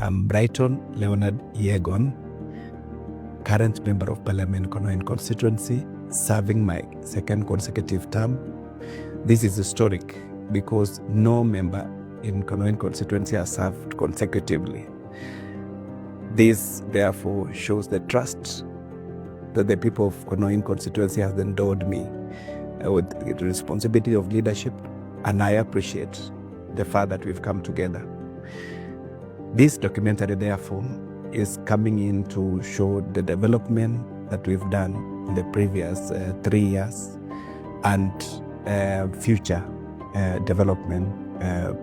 I'm Brighton Leonard Yegon, current Member of Parliament, Konoin Constituency, serving my second consecutive term. This is historic because no member in Konoin Constituency has served consecutively. This therefore shows the trust that the people of Konoin Constituency have endowed me with the responsibility of leadership, and I appreciate the fact that we've come together. This documentary, therefore, is coming in to show the development that we've done in the previous 3 years and future development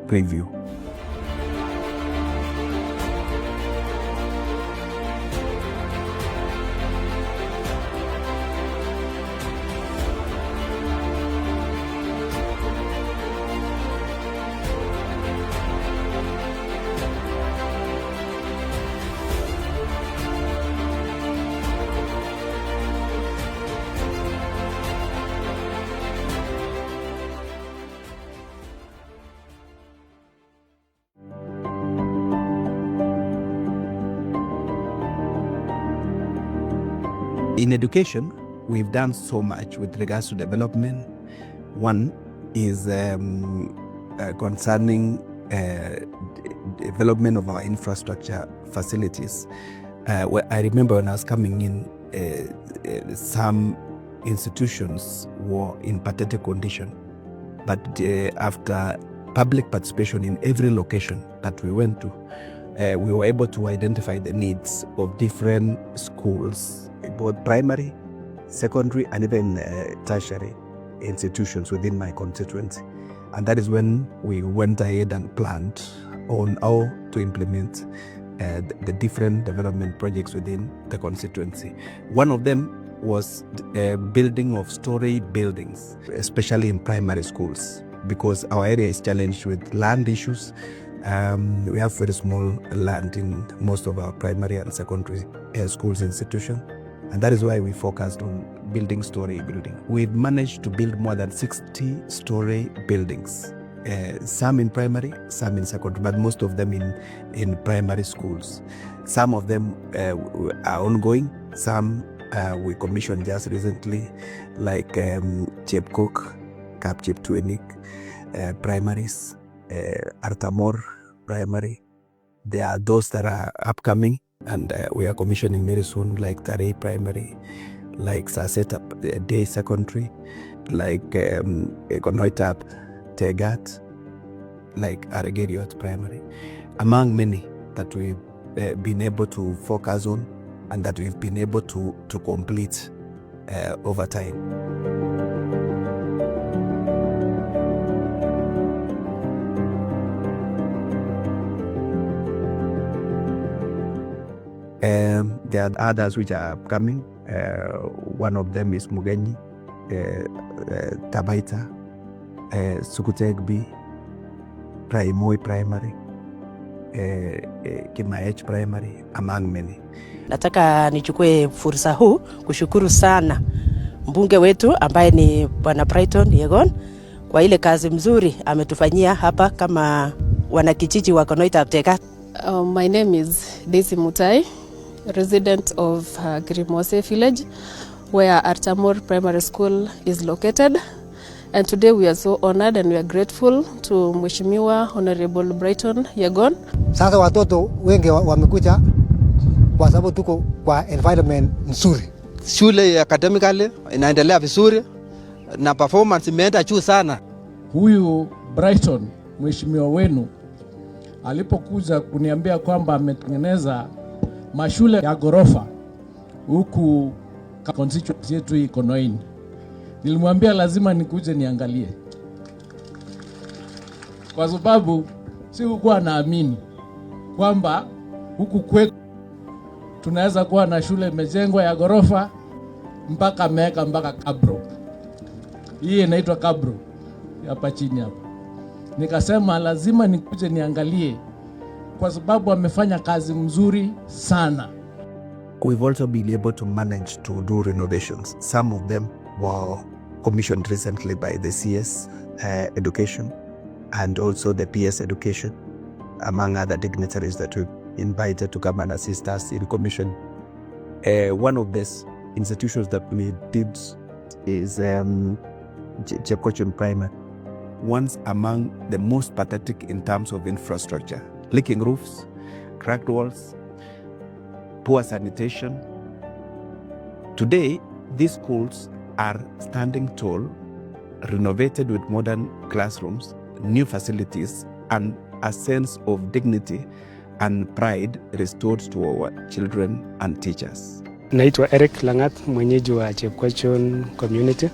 preview. In education, we've done so much with regards to development. One is concerning development of our infrastructure facilities. I remember when I was coming in, some institutions were in pathetic condition, but after public participation in every location that we went to, we were able to identify the needs of different schools, both primary, secondary, and even tertiary institutions within my constituency. And that is when we went ahead and planned on how to implement the different development projects within the constituency. One of them was building of story buildings, especially in primary schools, because our area is challenged with land issues. We have very small land in most of our primary and secondary schools institutions. And that is why we focused on building story building. We've managed to build more than 60 story buildings, some in primary, some in secondary, but most of them in primary schools. Some of them are ongoing, some we commissioned just recently, like Chepkok, Kap Cheptuenik primaries, Artamor primary. There are those that are upcoming, and we are commissioning very soon, like Tarei Primary, like Saseta Day Secondary, like Konoitap Tegat, like Aregeriot Primary, among many that we've been able to focus on and that we've been able to complete over time. There are others which are upcoming. One of them is Mugenyi, Tabaita, Sukutegbi, Praimoi Primary, Kimaech Primary, among many. Nataka nichukue fursa huu kushukuru sana mbunge wetu ambaye ni Bwana Brighton Yegon kwa ile kazi mzuri ametufanyia hapa kama wanakijiji wa Konoitap Tegat. My name is Daisy Mutai, resident of Grimose village, where Artamor Primary School is located. And today we are so honored and we are grateful to Mheshimiwa Honorable Brighton Yegon. Sasa watoto wengi wamekuja kwa sababu tuko kwa environment nzuri. Shule academically inaendelea vizuri na performance imeenda juu sana. Huyu Brighton, mheshimiwa wenu, alipokuja kuniambia kwamba ametengeneza mashule ya gorofa huku constituency yetu hii Konoin, nilimwambia lazima nikuje niangalie, kwa sababu sikuwa naamini kwamba huku kwetu tunaweza kuwa na shule imejengwa ya gorofa mpaka meka mpaka kabro. Hii inaitwa kabro hapa chini hapa. Nikasema lazima nikuje niangalie kwa sababu amefanya kazi mzuri sana. We've also been able to manage to do renovations. Some of them were commissioned recently by the CS Education and also the PS Education, among other dignitaries that we've invited to come and assist us in commission. One of these institutions that we did is Chepkochun Primary. One's among the most pathetic in terms of infrastructure. Leaking roofs, cracked walls, poor sanitation. Today, these schools are standing tall, renovated with modern classrooms, new facilities, and a sense of dignity and pride restored to our children and teachers. Naitwa Eric Langat, mwenyeji wa Chepkochun community.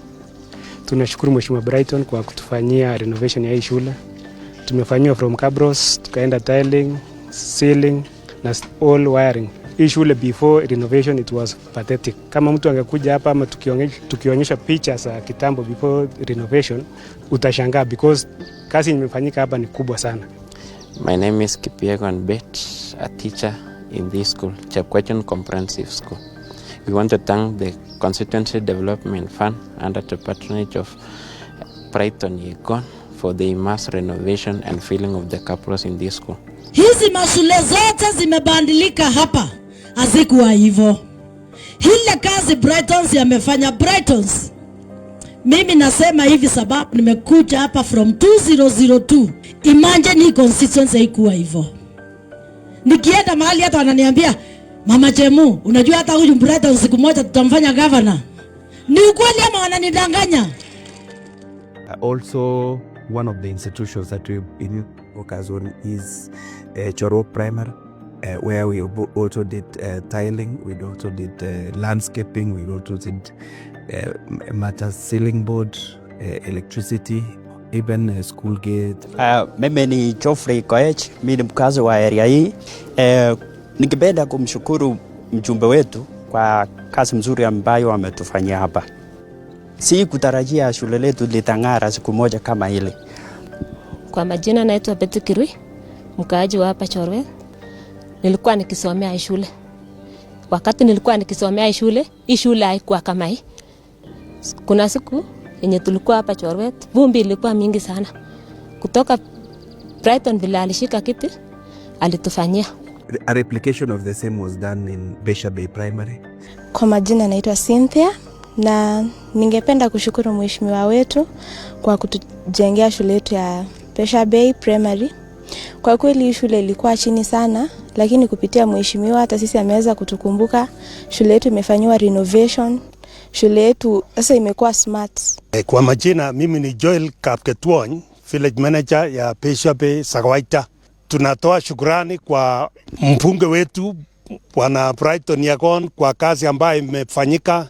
Tunashukuru Mheshimiwa Brighton kwa kutufanyia renovation ya hii shule. Tumefanyiwa from cabros, tukaenda tiling, ceiling na all wiring. Hii shule before renovation it was pathetic. Kama mtu angekuja hapa ama tukionyesha pictures za kitambo before renovation utashangaa because kazi imefanyika hapa ni kubwa sana. My name is Kipiegon Bet, a teacher in this school, Chepkochun Comprehensive School. We want to thank the Constituency Development Fund under the patronage of Brighton Yegon for the mass renovation and filling of the cabros in this school. Hizi mashule zote zimebadilika hapa, hazikuwa hivyo. Hile kazi Brightons yamefanya Brightons. Mimi nasema hivi sababu nimekuja hapa from 2002. Imagine hii constituency haikuwa hivyo. Nikienda mahali hata wananiambia, Mama Chemu, unajua hata huyu Brighton siku moja tutamfanya governor. Ni ukweli ama wananidanganya? Also, one of the institutions that we focus on is Choro Primary, where we also did tiling, we also did landscaping, we also did matters ceiling board, electricity, even school gate. Mimi ni Geoffrey Koech, mimi ni mkazi wa area hii. Ningependa kumshukuru mjumbe wetu kwa kazi mzuri ambayo ametufanyia hapa. Si kutarajia shule letu litang'ara siku moja kama ile. Kwa majina naitwa Betty Kirui, mkaaji wa hapa Chorwe. Nilikuwa nikisomea shule. Wakati nilikuwa nikisomea hii shule haikuwa kama hii. Kuna siku yenye tulikuwa hapa Chorwe, vumbi ilikuwa mingi sana. Kutoka Brighton vile alishika kiti, alitufanyia. A replication of the same was done in Besha Bay Primary. Kwa majina naitwa Cynthia na ningependa kushukuru mheshimiwa wetu kwa kutujengea shule yetu ya Besha Bay Primary. Kwa kweli shule ilikuwa chini sana, lakini kupitia mheshimiwa hata sisi ameweza kutukumbuka. Shule yetu imefanywa renovation. Shule yetu sasa imekuwa smart. Kwa majina mimi ni Joel Kapketwony, village manager ya Besha Bay Sagawaita. Tunatoa shukrani kwa mbunge wetu Bwana Brighton Yegon kwa kazi ambayo imefanyika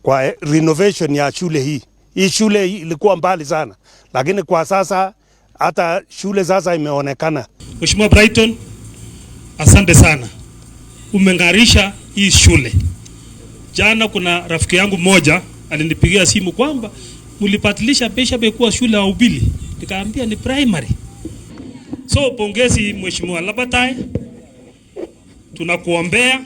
kwa renovation ya shule hii. Hii shule ilikuwa mbali sana, lakini kwa sasa hata shule sasa imeonekana. Mheshimiwa Brighton, asante sana. Umeng'arisha hii shule. Jana kuna rafiki yangu mmoja alinipigia simu kwamba mlipatilisha Besha Bay kuwa shule ya upili. Nikaambia ni primary. So pongezi Mheshimiwa Labatai, tunakuombea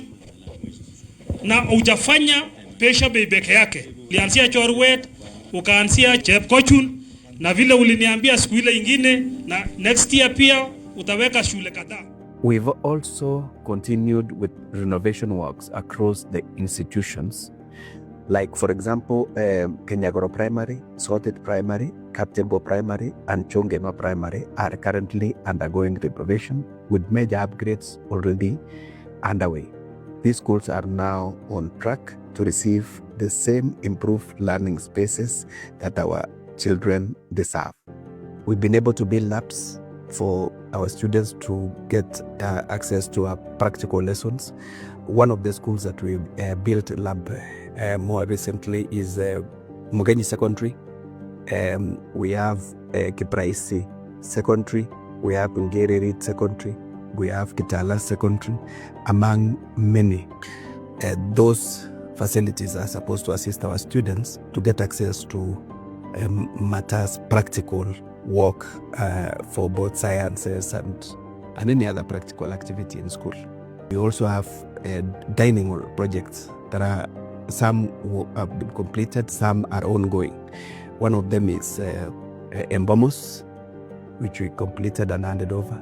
na hujafanya Besha Bay peke yake. Ulianzia Chorwet, ukaanzia Chepkochun na vile uliniambia siku ile ingine na next year pia utaweka shule kadhaa. We've also continued with renovation works across the institutions. Like for example, Kenyagoro Primary, Sorted Primary, Kaptembo Primary, and Chongema Primary are currently undergoing renovation with major upgrades already underway. These schools are now on track to receive the same improved learning spaces that our children deserve. We've been able to build labs for our students to get access to our practical lessons. One of the schools that we built a lab more recently is Mugenyi Secondary. We have Kipraisi Secondary. We have Ngeri Reed Secondary. We have Kitala Secondary, among many. Those facilities are supposed to assist our students to get access to matters practical work for both sciences and any other practical activity in school. We also have dining projects that are some have been completed, some are ongoing. One of them is Embamos, which we completed and handed over.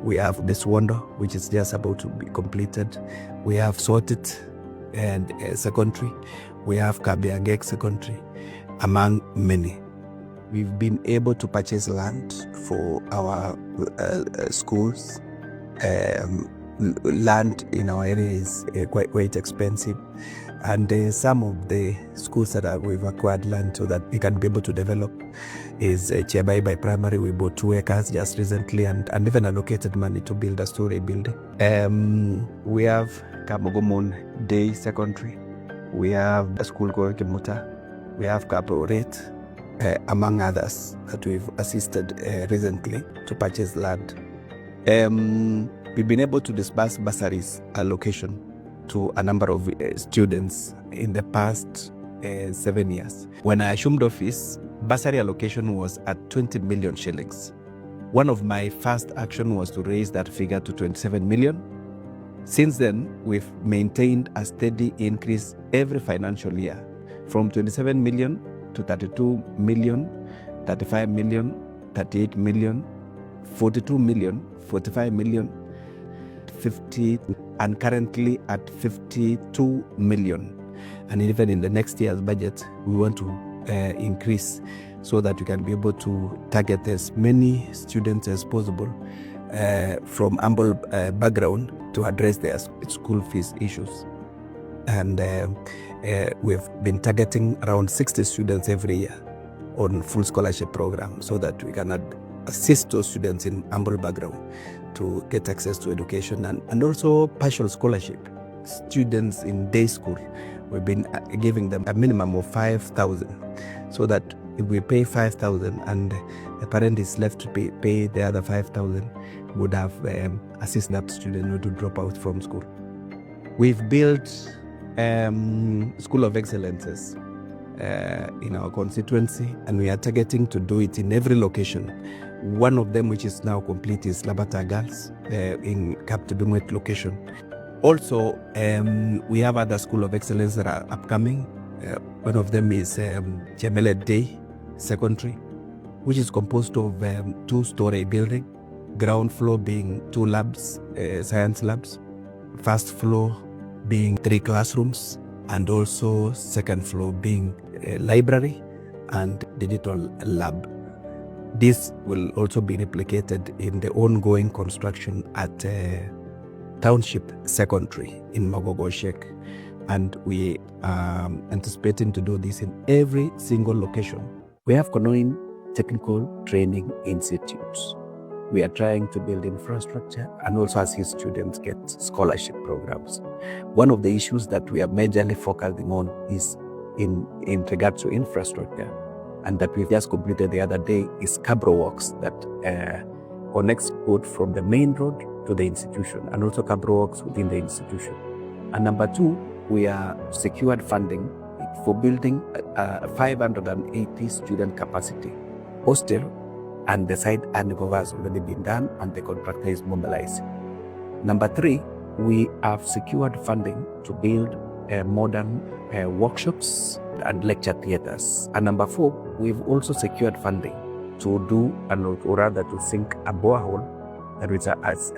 We have this Wonder, which is just about to be completed. We have Sorted and Secondary. We have Kabiangek Secondary, among many. We've been able to purchase land for our schools. Land in our area is quite expensive, and some of the schools that we've acquired land so that we can be able to develop is Chebai Primary. We bought 2 acres just recently and even allocated money to build a story building. We have Kamogomon Day Secondary. We have a school called Kimuta. We have Kaporet, among others that we've assisted recently to purchase land. We've been able to disburse bursaries allocation to a number of students in the past 7 years. When I assumed office, bursary allocation was at 20 million shillings. One of my first action was to raise that figure to 27 million. Since then, we've maintained a steady increase every financial year from 27 million to 32 million, 35 million, 38 million, 42 million, 45 million, 50, and currently at 52 million. And even in the next year's budget, we want to increase so that we can be able to target as many students as possible from humble background to address their school fees issues. And we've been targeting around 60 students every year on full scholarship program so that we can assist those students in humble background to get access to education and also partial scholarship. Students in day school, we've been giving them a minimum of 5,000 so that if we pay 5,000 and the parent is left to pay the other 5,000, would have assisted that student not to drop out from school. We've built School of Excellences in our constituency, and we are targeting to do it in every location. One of them, which is now complete, is Labata Girls in Kaptibimwet location. Also, we have other School of Excellence that are upcoming. One of them is Jemele Day Secondary, which is composed of 2-story building, ground floor being 2 labs, science labs, first floor being 3 classrooms, and also second floor being a library and digital lab. This will also be replicated in the ongoing construction at Township Secondary in Mogogoshek, and we are anticipating to do this in every single location. We have Konoin Technical Training Institutes. We are trying to build infrastructure and also assist students get scholarship programs. One of the issues that we are majorly focusing on is in regards to infrastructure, and that we've just completed the other day is Cabro Walks that connects both from the main road to the institution and also Cabro Walks within the institution. And number 2, we are secured funding for building a 580 student capacity hostel, and the site handover has already been done and the contractor is mobilized. Number 3, we have secured funding to build modern workshops and lecture theaters. And number 4, we've also secured funding to do, or rather to sink a borehole that will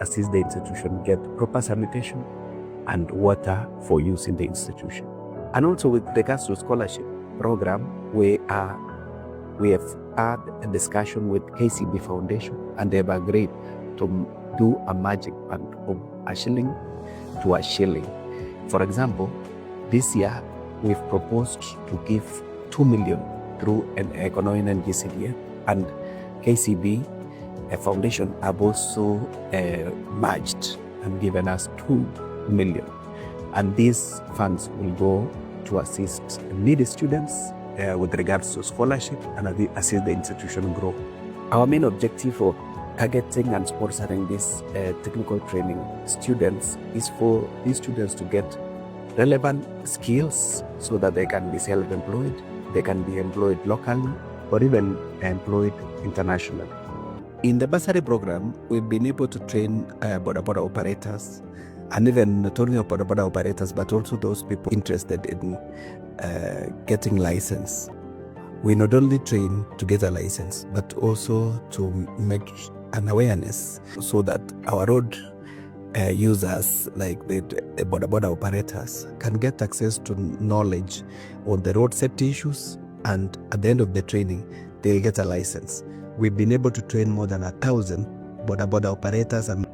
assist the institution get proper sanitation and water for use in the institution. And also with regards to scholarship program, we have had a discussion with KCB Foundation, and they've agreed to do a magic fund of a shilling to a shilling. For example, this year we've proposed to give 2 million through an Konoin and GCDF, and KCB Foundation have also merged and given us 2 million. And these funds will go to assist needy students with regards to scholarship and assist the institution grow. Our main objective for targeting and sponsoring these technical training students is for these students to get relevant skills so that they can be self-employed, they can be employed locally, or even employed internationally. In the bursary program, we've been able to train border operators, and even not only border operators, but also those people interested in getting license. we not only train to get a license, but also to make an awareness so that our road users, like the border operators, can get access to knowledge on the road safety issues, and at the end of the training, they'll get a license. We've been able to train more than 1,000 border operators and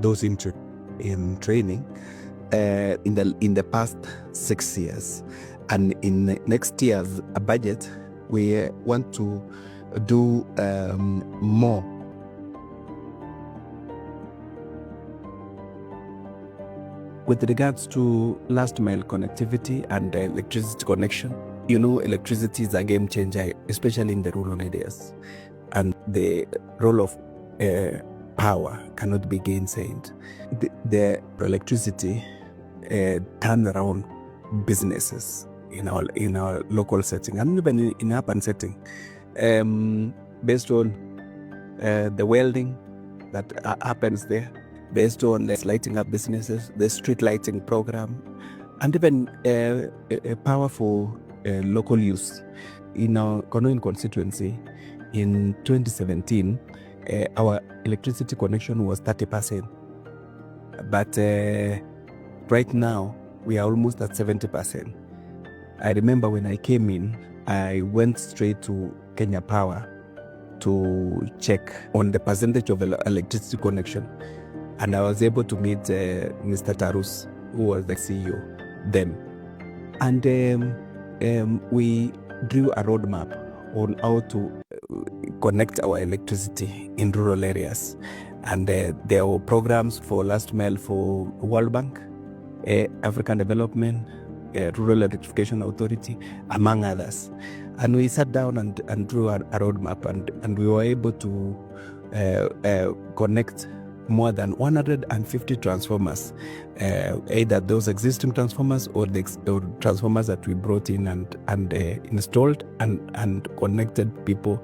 those in training in the past 6 years. And in next year's budget, we want to do more. With regards to last mile connectivity and electricity connection, you know, electricity is a game changer, especially in the rural areas. And the role of power cannot be gainsaid. The electricity turn around businesses in our local setting and even in urban setting, based on the welding that happens there, based on the lighting up businesses, the street lighting program, and even a powerful local use. In our Konoin Constituency, in 2017, our electricity connection was 30%. But right now, we are almost at 70%. I remember when I came in, I went straight to Kenya Power to check on the percentage of electricity connection. And I was able to meet Mr. Tarus, who was the CEO then. And we drew a roadmap on how to connect our electricity in rural areas. And there were programs for last mile for World Bank, African Development, Rural Electrification Authority, among others. And we sat down and drew a roadmap, and we were able to connect more than 150 transformers, either those existing transformers or the transformers that we brought in and installed and connected people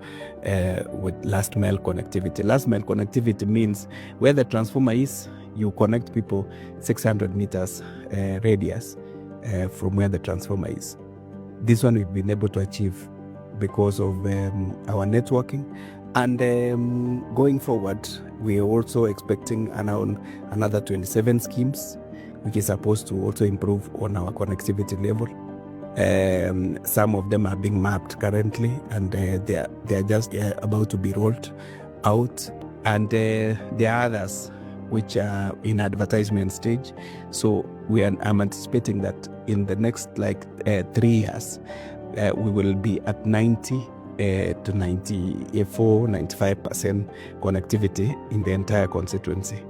with last mile connectivity. Last mile connectivity means where the transformer is, you connect people 600 meters radius from where the transformer is. This one we've been able to achieve because of our networking. And going forward, we are also expecting around another 27 schemes, which is supposed to also improve on our connectivity level. Some of them are being mapped currently, and they are just about to be rolled out. And there are others which are in advertisement stage. So I'm anticipating that in the next 3 years, we will be at 90 to 94-95% connectivity in the entire constituency.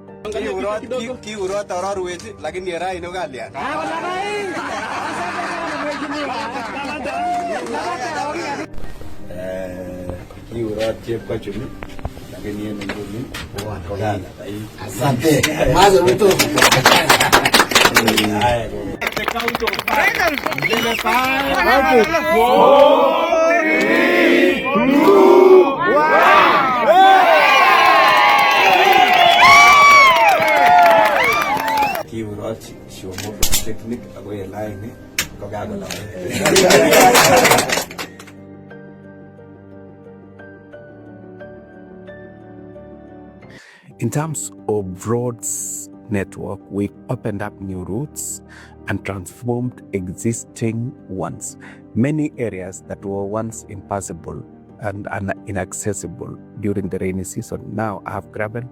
In terms of roads network, we opened up new routes and transformed existing ones. Many areas that were once impassable and inaccessible during the rainy season now have gravel,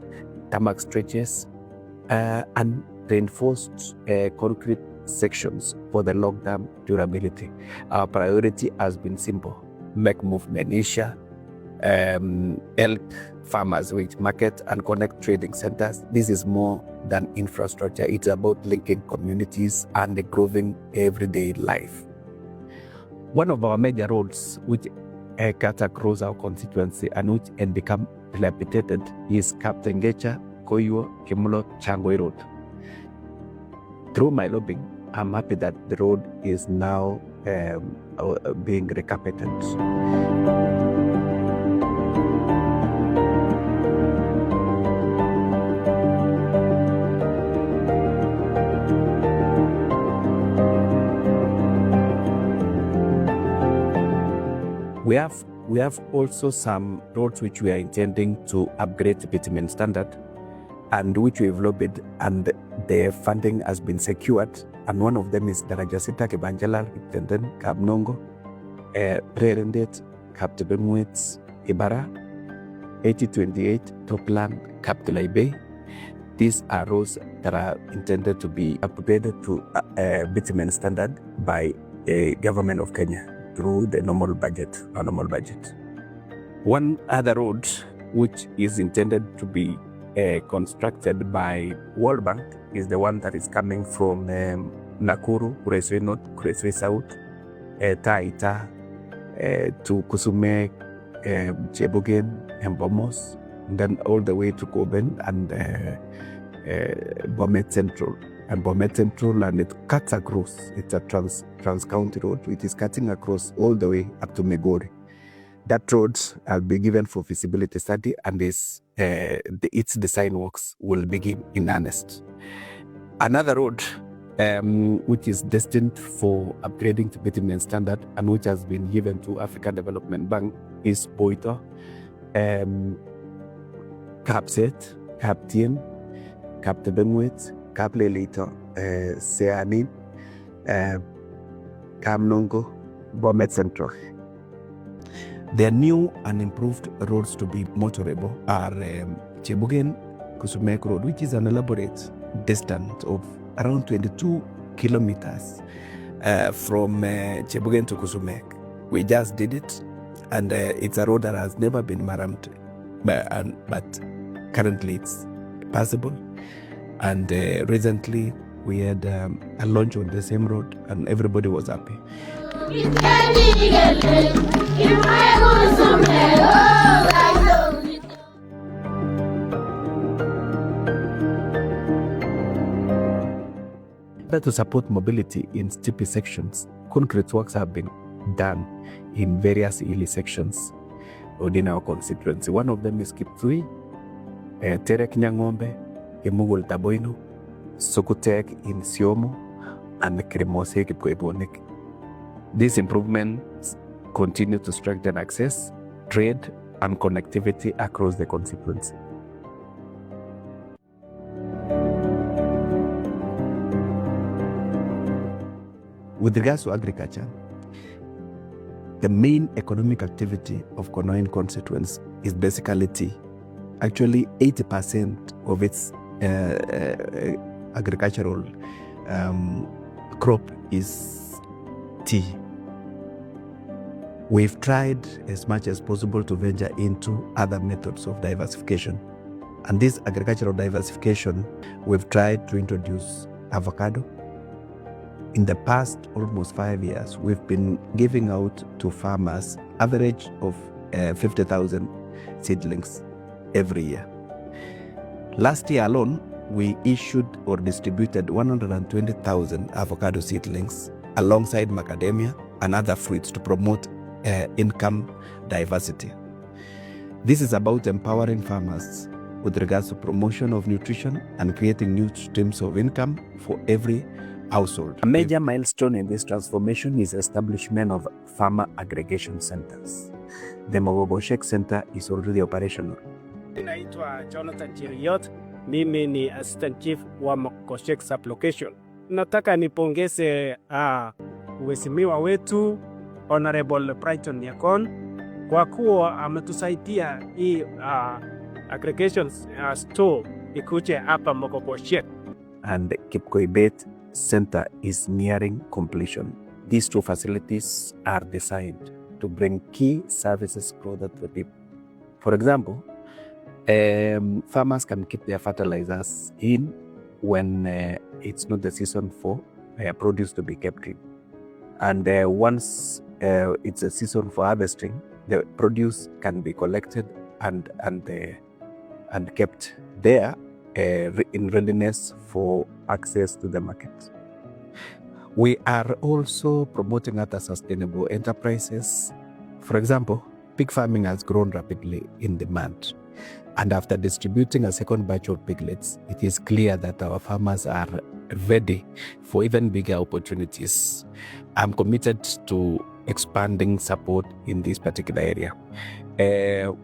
tarmac stretches, and reinforced concrete sections for the long-term durability. Our priority has been simple: make movement easier, help farmers reach market and connect trading centers. This is more than infrastructure. It's about linking communities and improving everyday life. One of our major roads which cut across our constituency and which had become dilapidated is Kaptengecha, Koyo, Kimulot, Changoi Road. Through my lobbying, I'm happy that the road is now being recarpeted. We have also some roads which we are intending to upgrade to bitumen standard, and which we've lobbied, and the funding has been secured. And one of them is Daraja Sita Kibanjala, Kiptenden, Kabnongo, Prerendet, Kaptebemwits, Ibara, 8028, Toplan, Kaptulai Bay. These are roads that are intended to be upgraded to bitumen standard by the government of Kenya through the normal budget. One other road which is intended to be constructed by World Bank is the one that is coming from Nakuru, Kureswe North, Kureswe South, Taita, to Kusume, Chebugen, and Bomos, and then all the way to Koben and Bomet Central. And Bomet Central, and it cuts across. It's a trans-county road. It is cutting across all the way up to Megori. That road will be given for feasibility study, and its design works will begin in earnest. Another road which is destined for upgrading to bitumen standard and which has been given to African Development Bank is Boito, Kapset, Kaptien, Kaptebemwet, Kaplelito, Seanin, Kamnongo, Bomet Central. The new and improved roads to be motorable are Chebugen Kusumek Road, which is an elaborate distance of around 22 kilometers from Chebugen to Kusumek. We just did it, and it's a road that has never been marramed, but currently it's passable. And recently we had a launch on the same road, and everybody was happy. To support mobility in steepy sections, concrete works have been done in various hilly sections within our constituency. One of them is Kiptui, Terek Nyang'ombe, Kemugul Taboino, Sokutek in Siomo, and Kremose Kipkoebonek. These improvements continue to strengthen access, trade, and connectivity across the constituency. With regards to agriculture, the main economic activity of Konoin Constituency is basically tea. Actually, 80% of its agricultural crop is tea. We've tried as much as possible to venture into other methods of diversification. And this agricultural diversification, we've tried to introduce avocado. In the past almost 5 years, we've been giving out to farmers average of 50,000 seedlings every year. Last year alone, we issued or distributed 120,000 avocado seedlings alongside macadamia and other fruits to promote income diversity. This is about empowering farmers with regards to promotion of nutrition and creating new streams of income for every household. A major milestone in this transformation is establishment of farmer aggregation centers. The Mogogoshek Center is already operational. Naitwa Jonathan Chiriot, mimi ni Assistant Chief wa Mogogoshek Sublocation. Nataka nipongeze mheshimiwa wetu Honorable Brighton Yakon kwa kuwa ametusaidia hii aggregation store ikuje hapa Mogogoshek. And Kipkoibet Center is nearing completion. These two facilities are designed to bring key services closer to the people. For example, farmers can keep their fertilizers in when it's not the season for produce to be kept in. And once it's a season for harvesting, the produce can be collected and kept there in readiness for access to the market. We are also promoting other sustainable enterprises. For example, pig farming has grown rapidly in demand. And after distributing a second batch of piglets, it is clear that our farmers are ready for even bigger opportunities. I'm committed to expanding support in this particular area.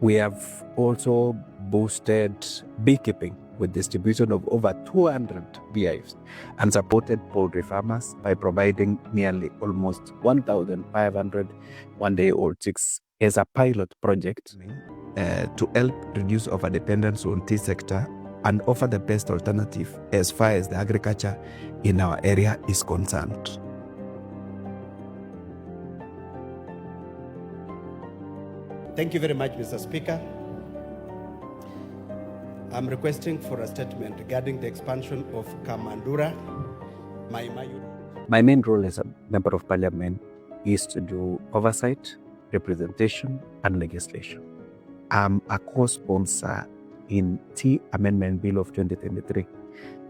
We have also boosted beekeeping with distribution of over 200 beehives and supported poultry farmers by providing nearly almost 1,500 one-day-old chicks as a pilot project to help reduce overdependence on tea sector and offer the best alternative as far as the agriculture in our area is concerned. Thank you very much, Mr. Speaker. I'm requesting for a statement regarding the expansion of Kamandura, Maimayu. My main role as a member of parliament is to do oversight, representation, and legislation. I'm a co-sponsor in Tea Amendment Bill of 2023,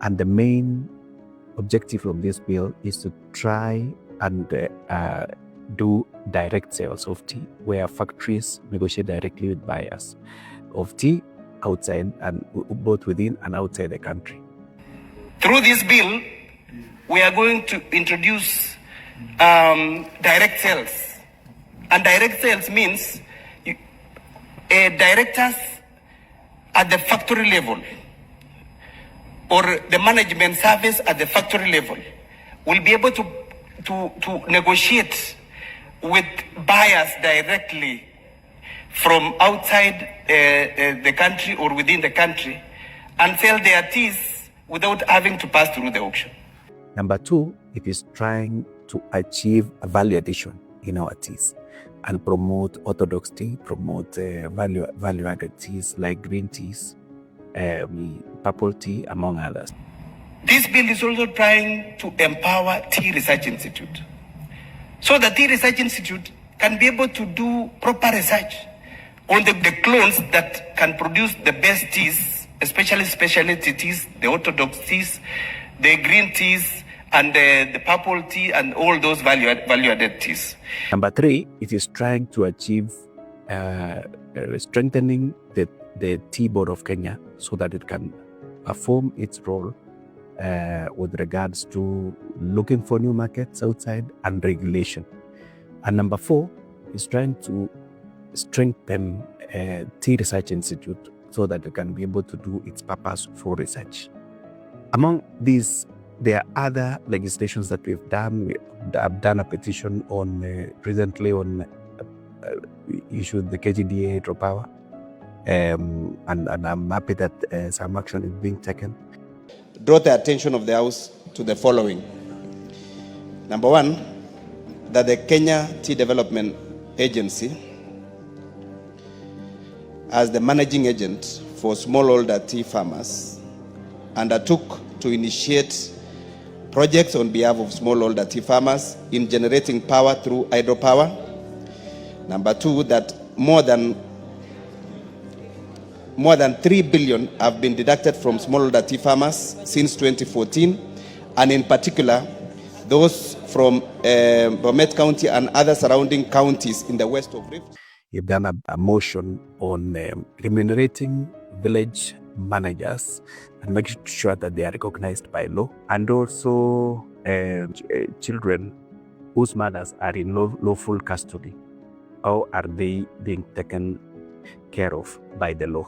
and the main objective of this bill is to try and do direct sales of tea, where factories negotiate directly with buyers of tea outside and both within and outside the country. Through this bill, we are going to introduce direct sales. And direct sales means directors at the factory level or the management service at the factory level will be able to negotiate with buyers directly from outside the country or within the country and sell their teas without having to pass through the auction. Number two, it is trying to achieve a value addition in our teas and promote orthodox tea, promote value-added teas like green teas, purple tea, among others. This bill is also trying to empower Tea Research Institute. So the Tea Research Institute can be able to do proper research on the clones that can produce the best teas, especially specialty teas, the orthodox teas, the green teas, and the purple tea, and all those value-added teas. Number three, it is trying to achieve strengthening the Tea Board of Kenya so that it can perform its role with regards to looking for new markets outside and regulation. And number four is trying to strengthen Tea Research Institute so that it can be able to do its purpose for research. Among these, there are other legislations that we've done. We have done a petition on recently on issued the KGDA hydropower, and I'm happy that some action is being taken. Draw the attention of the House to the following. Number one, that the Kenya Tea Development Agency, as the managing agent for smallholder tea farmers, undertook to initiate projects on behalf of smallholder tea farmers in generating power through hydropower. Number two, that more than 3 billion have been deducted from smallholder tea farmers since 2014, and in particular, those from Bomet County and other surrounding counties in the west of Rift. You've done a motion on remunerating village managers and making sure that they are recognized by law, and also children whose mothers are in lawful custody. How are they being taken care of by the law?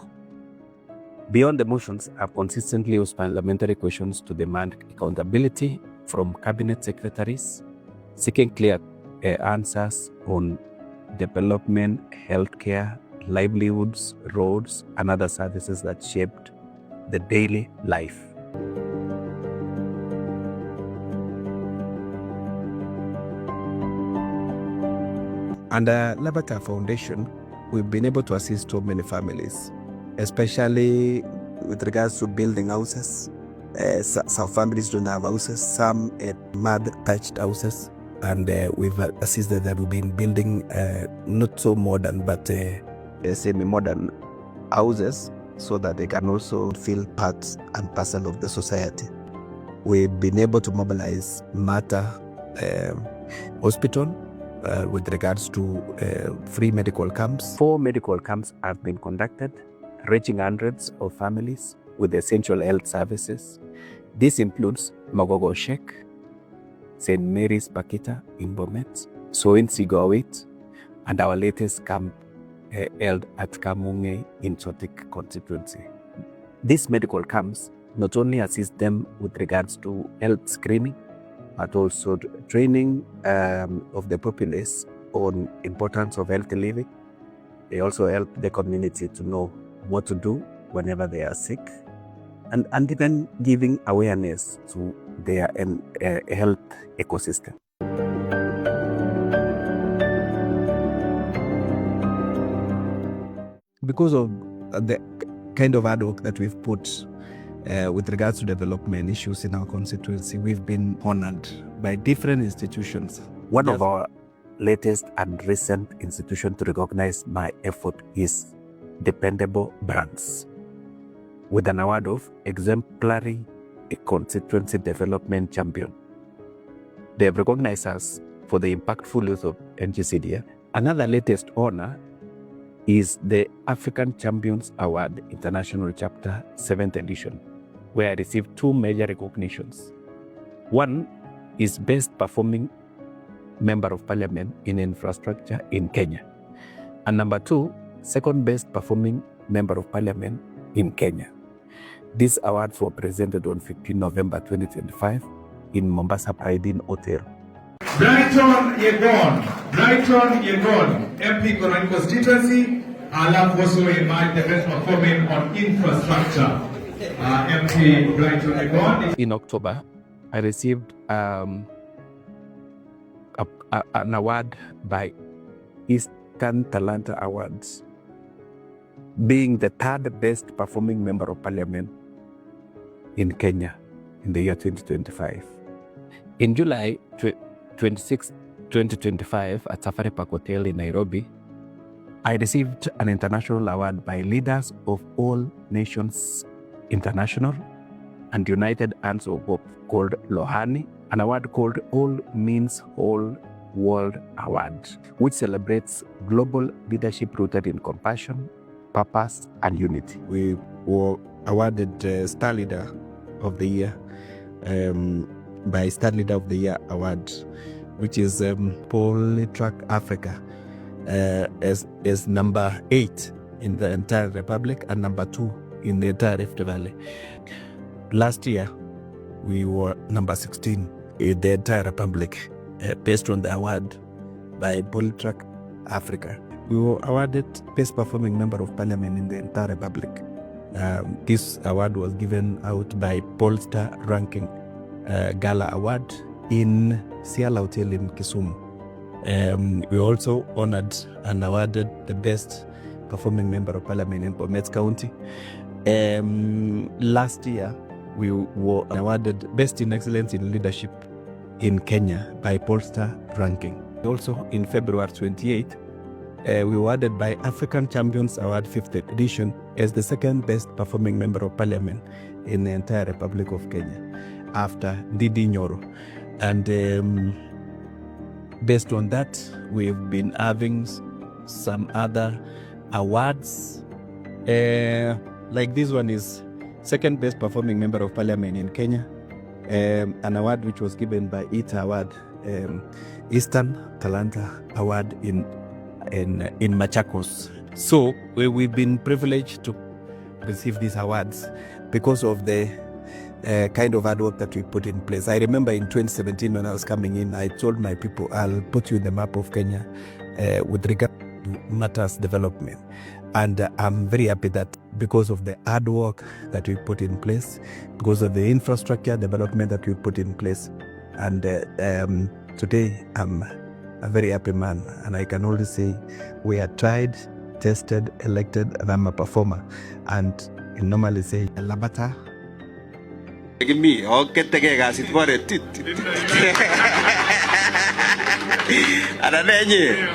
Beyond the motions, I've consistently used parliamentary questions to demand accountability from cabinet secretaries, seeking clear answers on development, healthcare, livelihoods, roads, and other services that shaped the daily life. Under Labata Foundation, we've been able to assist so many families, especially with regards to building houses. Some families don't have houses, some mud-thatched houses, and we've assisted them. We've been building not so modern, but semi-modern houses so that they can also feel part and parcel of the society. We've been able to mobilize Mata Hospital with regards to free medical camps. 4 medical camps have been conducted, reaching hundreds of families with essential health services. This includes Mogogo Sheikh, St. Mary's Pakita in Bomet, so in Sigowit, and our latest camp held at Kamunge in Sotik constituency. These medical camps not only assist them with regards to health screening, but also training of the populace on importance of healthy living. They also help the community to know what to do whenever they are sick, and even giving awareness to their health ecosystem. Because of the kind of hard work that we've put with regards to development issues in our constituency, we've been honored by different institutions. One of our latest and recent institutions to recognize my effort is Dependable Brands, with an award of Exemplary Constituency Development Champion. They have recognized us for the impactful use of NGCDF. Another latest honor is the African Champions Award International Chapter 7th edition, where I received 2 major recognitions. One is Best Performing Member of Parliament in Infrastructure in Kenya. And number 2, Second Best Performing Member of Parliament in Kenya. These awards were presented on 15 November 2025 in Mombasa Pride Inn Hotel. Brighton Yegon, MP Konoin Constituency, alafu also emerged the best performing on infrastructure. MP Brighton Yegon. In October, I received an award by Eastern Talanta Awards, being the 3rd best performing member of parliament in Kenya in the year 2025. In July 26, 2025 at Safari Park Hotel in Nairobi, I received an international award by Leaders of All Nations International and United Hands of Hope called Lohani, an award called All Means Whole World Award, which celebrates global leadership rooted in compassion, purpose, and unity. We were awarded Star Leader of the Year by Star Leader of the Year Award, which is Polytrack Africa, as number 8 in the entire Republic and number 2 in the entire Rift Valley. Last year, we were number 16 in the entire Republic, based on the award by Polytrack Africa. We were awarded Best Performing Member of Parliament in the entire Republic. This award was given out by Polestar Ranking Gala Award in Siala Hotel in Kisumu. We also honored and awarded the Best Performing Member of Parliament in Bomet County. Last year, we were awarded Best in Excellence in Leadership in Kenya by Polestar Ranking. Also, in February 28, we were awarded by African Champions Award 5th edition as the 2nd best performing member of parliament in the entire Republic of Kenya, after Didi Nyoro. And based on that, we've been having some other awards. Like this one is 2nd best performing member of parliament in Kenya, an award which was given by ITA Award, Eastern Talanta Award in Machakos. So we've been privileged to receive these awards because of the kind of hard work that we put in place. I remember in 2017 when I was coming in, I told my people, I'll put you in the map of Kenya with regard to matters development. And I'm very happy that because of the hard work that we put in place, because of the infrastructure development that we put in place, and today I'm a very happy man, and I can only say we are tried, tested, elected, and I'm a performer. And you normally say Labata. Me, I'll get the gig as it were. And then you,